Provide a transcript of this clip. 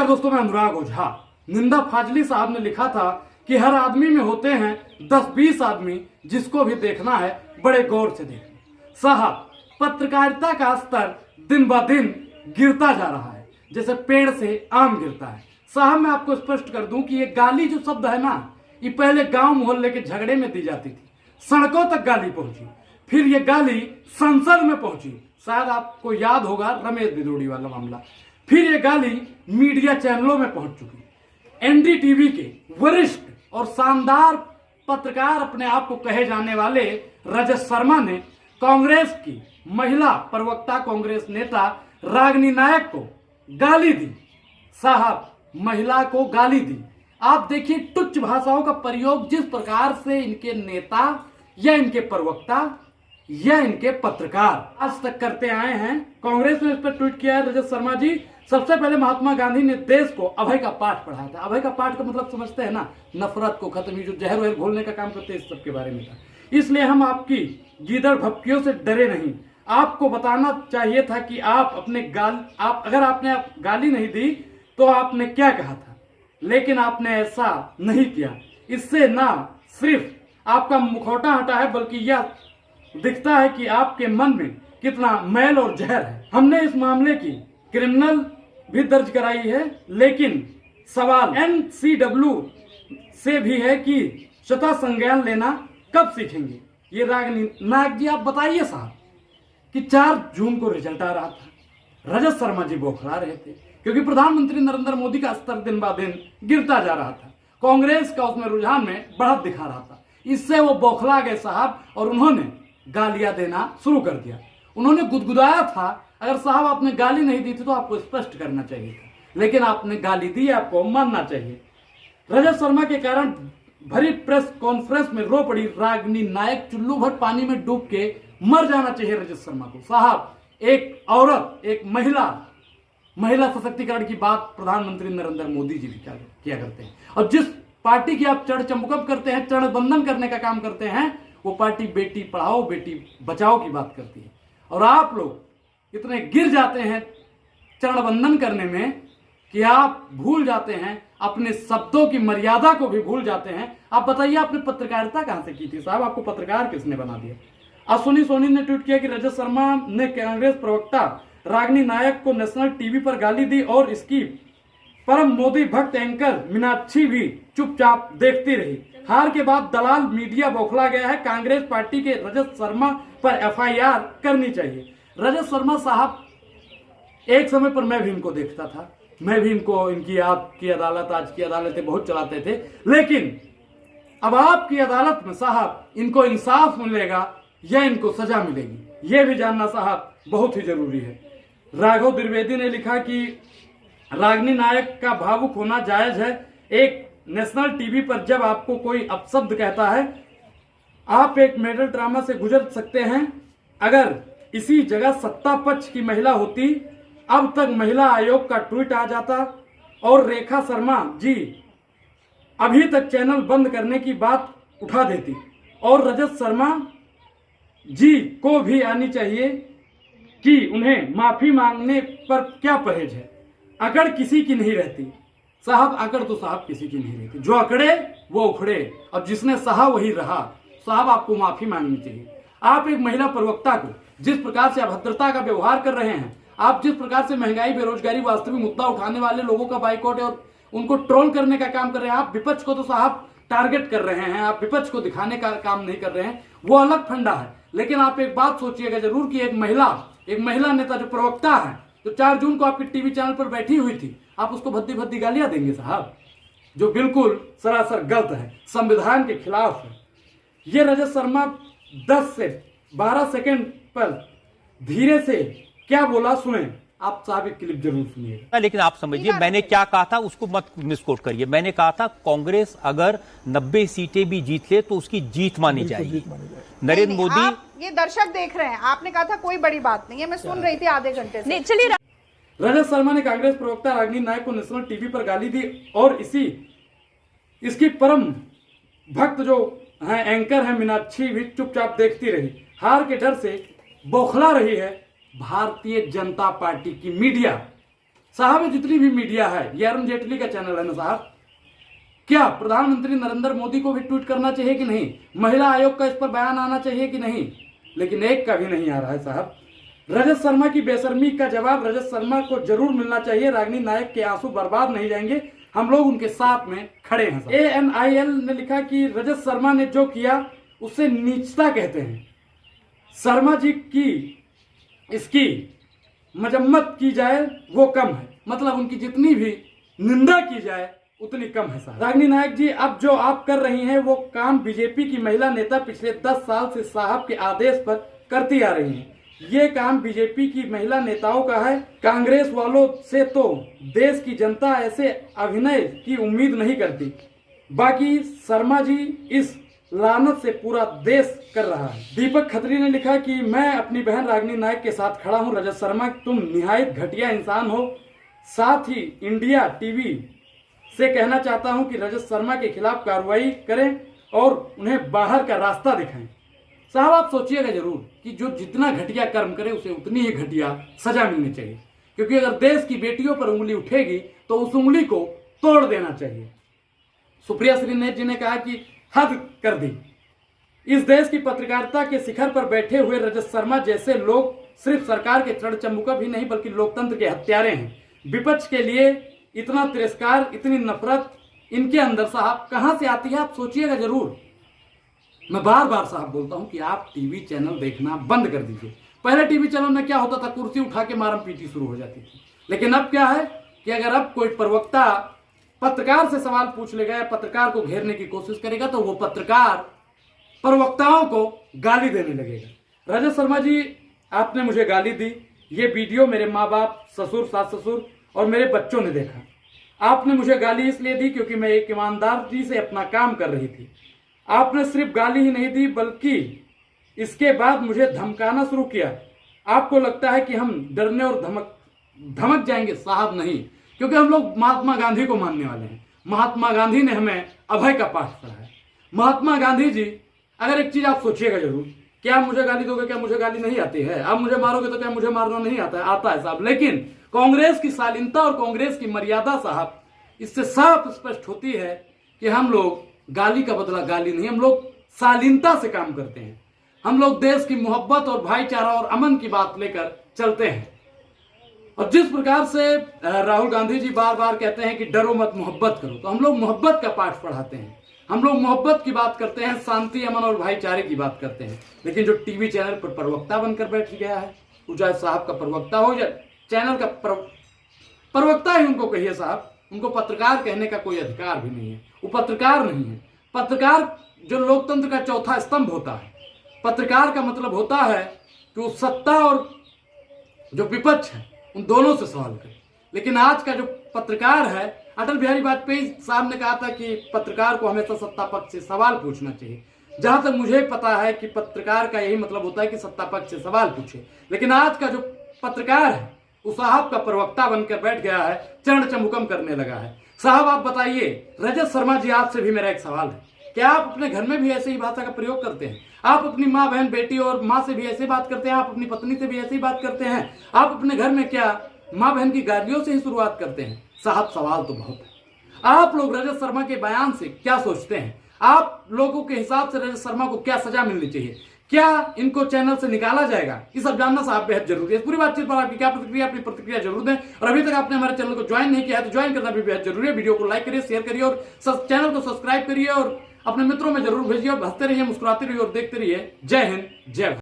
दोस्तों, मैं अनुराग ओझा। निंदा फाजली साहब ने लिखा था कि हर आदमी में होते हैं 10-20 आदमी, जिसको भी देखना है बड़े गौर से देखना। साहब, पत्रकारिता का स्तर दिन ब दिन गिरता जा रहा है, जैसे पेड़ से आम गिरता है। साहब, मैं आपको स्पष्ट कर दूं कि ये गाली जो शब्द है ना, ये पहले गांव मोहल्ले के झगड़े में दी जाती थी, सड़कों तक गाली पहुंची, फिर ये गाली संसद में पहुंची। शायद आपको याद होगा रमेश बिदूड़ी वाला मामला। फिर ये गाली मीडिया चैनलों में पहुंच चुकी। एनडीटीवी के वरिष्ठ और शानदार पत्रकार अपने आप को कहे जाने वाले रजत शर्मा ने कांग्रेस की महिला प्रवक्ता, कांग्रेस नेता रागिनी नायक को गाली दी। साहब, महिला को गाली दी। आप देखिए तुच्छ भाषाओं का प्रयोग जिस प्रकार से इनके नेता या इनके प्रवक्ता या इनके पत्रकार आज तक करते आए हैं। कांग्रेस ने इस पर ट्वीट किया है रजत शर्मा जी, सबसे पहले महात्मा गांधी ने देश को अभय का पाठ पढ़ाया था। अभय का पाठ का मतलब समझते हैं ना, नफरत को खत्म, जो जहर वहर घोलने का काम करते हैं, इस सब के बारे में था। इसलिए हम आपकी गीदड़ भपकियों से डरे नहीं। आपको बताना चाहिए था कि आप अपने अगर आपने गाली नहीं दी तो आपने क्या कहा था, लेकिन आपने ऐसा नहीं किया। इससे ना सिर्फ आपका मुखौटा हटा है, बल्कि यह दिखता है कि आपके मन में कितना मैल और जहर है। हमने इस मामले की क्रिमिनल भी दर्ज कराई है, लेकिन सवाल NCW से भी है कि स्वतः संज्ञान लेना कब सीखेंगे। ये रागिनी नायक जी, आप बताइए साहब कि 4 जून को रिजल्ट आ रहा था, रजत शर्मा जी बौखला रहे थे क्योंकि प्रधानमंत्री नरेंद्र मोदी का स्तर दिन ब दिन गिरता जा रहा था। कांग्रेस का उसमें रुझान में बढ़त दिखा रहा था। इससे वो बौखला गए साहब और उन्होंने गालियां देना शुरू कर दिया। उन्होंने गुदगुदाया था। अगर साहब आपने गाली नहीं दी थी तो आपको स्पष्ट करना चाहिए था, लेकिन आपने गाली दी, आपको मानना चाहिए। रजत शर्मा के कारण भरी प्रेस कॉन्फ्रेंस में रो पड़ी रागिनी नायक। चुल्लू भर पानी में डूब के मर जाना चाहिए रजत शर्मा को। साहब, एक औरत, एक महिला सशक्तिकरण की बात प्रधानमंत्री नरेंद्र मोदी जी भी किया करते हैं, और जिस पार्टी की आप चढ़ चमुकब करते हैं, चरण बंधन करने का काम करते हैं, वो पार्टी बेटी पढ़ाओ बेटी बचाओ की बात करती है। और आप लोग इतने गिर जाते हैं चरण बंधन करने में कि आप भूल जाते हैं अपने शब्दों की मर्यादा को भी भूल जाते हैं। आप बताइए, आपने पत्रकारिता कहां से की थी साहब? आपको पत्रकार किसने बना दिया? अश्विनी सोनी ने ट्वीट किया कि रजत शर्मा ने कांग्रेस प्रवक्ता रागिनी नायक को नेशनल टीवी पर गाली दी और इसकी परम मोदी भक्त एंकर मीनाक्षी भी चुपचाप देखती रही। हार के बाद दलाल मीडिया बौखला गया है। कांग्रेस पार्टी के रजत शर्मा पर FIR करनी चाहिए। रजत शर्मा साहब, एक समय पर मैं भी इनको देखता था, मैं भी इनको इनकी आपकी अदालत, आज की अदालतें बहुत चलाते थे, लेकिन अब आपकी अदालत में साहब इनको इंसाफ मिलेगा या इनको सजा मिलेगी, यह भी जानना साहब बहुत ही जरूरी है। राघव द्विवेदी ने लिखा कि रागिनी नायक का भावुक होना जायज है। एक नेशनल टीवी पर जब आपको कोई अपशब्द कहता है, आप एक मेडल ड्रामा से गुजर सकते हैं। अगर इसी जगह सत्ता पक्ष की महिला होती, अब तक महिला आयोग का ट्वीट आ जाता और रेखा शर्मा जी अभी तक चैनल बंद करने की बात उठा देती, और रजत शर्मा जी को भी आनी चाहिए कि उन्हें माफी मांगने पर क्या परहेज है। अकड़ किसी की नहीं रहती साहब, अकड़ तो साहब किसी की नहीं रहती। जो अकड़े वो उखड़े, और जिसने सहा वही रहा। साहब, आपको माफी मांगनी चाहिए। आप एक महिला प्रवक्ता को जिस प्रकार से अभद्रता का व्यवहार कर रहे हैं, आप जिस प्रकार से महंगाई, बेरोजगारी, वास्तविक मुद्दा उठाने वाले लोगों का बाइकआउट और उनको ट्रोल करने का काम कर रहे हैं। आप विपक्ष को तो साहब टारगेट कर रहे हैं, आप विपक्ष को दिखाने का काम नहीं कर रहे हैं, वो अलग फंडा है। लेकिन आप एक बात सोचिएगा जरूर कि एक महिला नेता जो प्रवक्ता है, जो 4 जून को आपके टीवी चैनल पर बैठी हुई थी, आप उसको भद्दी भद्दी गालियां देंगे साहब, जो बिल्कुल सरासर गलत है, संविधान के खिलाफ है। ये रजत शर्मा 10 से 12 सेकंड पर धीरे से क्या बोला, सुने आप साहब, एक क्लिप जरूर सुनिएगा। लेकिन आप समझिए मैंने क्या कहा था, उसको मत मिसकोट करिए। मैंने कहा था कांग्रेस अगर 90 सीटें भी जीत ले तो उसकी जीत मानी जाएगी। नरेंद्र मोदी, ये दर्शक देख रहे हैं, आपने कहा था कोई बड़ी बात नहीं है, मैं सुन रही थी आधे घंटे से। चलिए, रजत शर्मा ने कांग्रेस प्रवक्ता रागिनी नायक को नेशनल टीवी पर गाली दी और इसकी परम भक्त जो है एंकर है मीनाक्षी भी चुपचाप देखती रही। हार के डर से बौखला रही है भारतीय जनता पार्टी की मीडिया। साहब ये जितनी भी मीडिया है, ये अरुण जेटली का चैनल है ना साहब, क्या प्रधानमंत्री नरेंद्र मोदी को भी ट्वीट करना चाहिए कि नहीं? महिला आयोग का इस पर बयान आना चाहिए कि नहीं? लेकिन एक का भी नहीं आ रहा है साहब। रजत शर्मा की बेशर्मी का जवाब रजत शर्मा को जरूर मिलना चाहिए। रागिनी नायक के आंसू बर्बाद नहीं जाएंगे, हम लोग उनके साथ में खड़े हैं। ANIL ने लिखा कि रजत शर्मा ने जो किया उसे नीचता कहते हैं। शर्मा जी की इसकी मजम्मत की जाए वो कम है, मतलब उनकी जितनी भी निंदा की जाए उतनी कम है साहब। रागिनी नायक जी, अब जो आप कर रही हैं वो काम बीजेपी की महिला नेता पिछले 10 साल से साहब के आदेश पर करती आ रही हैं। ये काम बीजेपी की महिला नेताओं का है। कांग्रेस वालों से तो देश की जनता ऐसे अभिनय की उम्मीद नहीं करती। बाकी शर्मा जी इस लानत से पूरा देश कर रहा है। दीपक खत्री ने लिखा कि मैं अपनी बहन रागिनी नायक के साथ खड़ा हूं। रजत शर्मा, तुम निहायत घटिया इंसान हो। साथ ही इंडिया टीवी से कहना चाहता हूं कि रजत शर्मा के खिलाफ कार्रवाई करें और उन्हें बाहर का रास्ता दिखाएं। साहब आप सोचिएगा जरूर कि जो जितना घटिया कर्म करे उसे उतनी ही घटिया सजा मिलनी चाहिए, क्योंकि अगर देश की बेटियों पर उंगली उठेगी तो उस उंगली को तोड़ देना चाहिए। सुप्रिया श्रीनेत जी ने कहा कि हद कर दी। इस देश की पत्रकारिता के शिखर पर बैठे हुए रजत शर्मा जैसे लोग सिर्फ सरकार के चढ़ चंबुका भी नहीं बल्कि लोकतंत्र के हत्यारे हैं। विपक्ष के लिए इतना तिरस्कार, इतनी नफरत इनके अंदर साहब कहां से आती है? आप सोचिएगा जरूर। मैं बार बार साहब बोलता हूं कि आप टीवी चैनल देखना बंद कर दीजिए। पहले टीवी चैनल में क्या होता था, कुर्सी उठा के मारम पीटी शुरू हो जाती थी। लेकिन अब क्या है कि अगर अब कोई प्रवक्ता पत्रकार से सवाल पूछ लेगा या पत्रकार को घेरने की कोशिश करेगा तो वो पत्रकार प्रवक्ताओं को गाली देने लगेगा। रजत शर्मा जी, आपने मुझे गाली दी। ये वीडियो मेरे माँ बाप, ससुर, सास ससुर और मेरे बच्चों ने देखा। आपने मुझे गाली इसलिए दी क्योंकि मैं एक ईमानदारी से अपना काम कर रही थी। आपने सिर्फ गाली ही नहीं दी बल्कि इसके बाद मुझे धमकाना शुरू किया। आपको लगता है कि हम डरने और धमक जाएंगे? साहब नहीं, क्योंकि हम लोग महात्मा गांधी को मानने वाले हैं। महात्मा गांधी ने हमें अभय का पाठ पढ़ाया। महात्मा गांधी जी, अगर एक चीज आप सोचिएगा जरूर, क्या आप मुझे गाली दोगे? क्या मुझे गाली नहीं आती है? आप मुझे मारोगे तो क्या मुझे मारना नहीं आता है? आता है साहब। लेकिन कांग्रेस की शालीनता और कांग्रेस की मर्यादा साहब इससे साफ स्पष्ट होती है कि हम लोग गाली का बदला गाली नहीं, हम लोग शालीनता से काम करते हैं। हम लोग देश की मोहब्बत और भाईचारा और अमन की बात लेकर चलते हैं। और जिस प्रकार से राहुल गांधी जी बार बार कहते हैं कि डरो मत, मोहब्बत करो, तो हम लोग मोहब्बत का पाठ पढ़ाते हैं। हम लोग मोहब्बत की बात करते हैं, शांति, अमन और भाईचारे की बात करते हैं। लेकिन जो टीवी चैनल पर प्रवक्ता बनकर बैठ गया है, वो चाहे साहब का प्रवक्ता हो या चैनल का प्रवक्ता ही उनको कहिए साहब, उनको पत्रकार कहने का कोई अधिकार भी नहीं है। वो पत्रकार नहीं है। पत्रकार जो लोकतंत्र का चौथा स्तंभ होता है। पत्रकार का मतलब होता है कि वो सत्ता और जो विपक्ष है उन दोनों से सवाल करे। लेकिन आज का जो पत्रकार है, अटल बिहारी वाजपेयी साहब ने कहा था कि पत्रकार को हमेशा सत्ता पक्ष से सवाल पूछना चाहिए। जहां तक मुझे पता है कि पत्रकार का यही मतलब होता है कि सत्ता पक्ष से सवाल पूछे। लेकिन आज का जो पत्रकार है वो साहब का प्रवक्ता बनकर बैठ गया है, चरण चमुकम करने लगा है। साहब आप बताइए, रजत शर्मा जी, आपसे भी मेरा एक सवाल है, क्या आप अपने घर में भी ऐसे ही भाषा का प्रयोग करते हैं? आप अपनी माँ, बहन, बेटी और माँ से भी ऐसे बात करते हैं? आप अपनी पत्नी से भी ऐसे ही बात करते हैं? आप अपने घर में क्या माँ बहन की गालियों से ही शुरुआत करते हैं? साहब सवाल तो बहुत है। आप लोग रजत शर्मा के बयान से क्या सोचते हैं? आप लोगों के हिसाब से रजत शर्मा को क्या सजा मिलनी चाहिए? क्या इनको चैनल से निकाला जाएगा? ये सब जानना साहब बेहद जरूरी है। इस पूरी बातचीत पर आपकी क्या प्रतिक्रिया? अपनी प्रतिक्रिया जरूर दें। और अभी तक आपने हमारे चैनल को ज्वाइन नहीं किया है तो ज्वाइन करना भी बेहद जरूरी है। वीडियो को लाइक करिए, शेयर करिए और चैनल को सब्सक्राइब करिए और अपने मित्रों में जरूर भेजिए। और हंसते रहिए, मुस्कुराते रहिए और देखते रहिए। जय हिंद, जय भारत।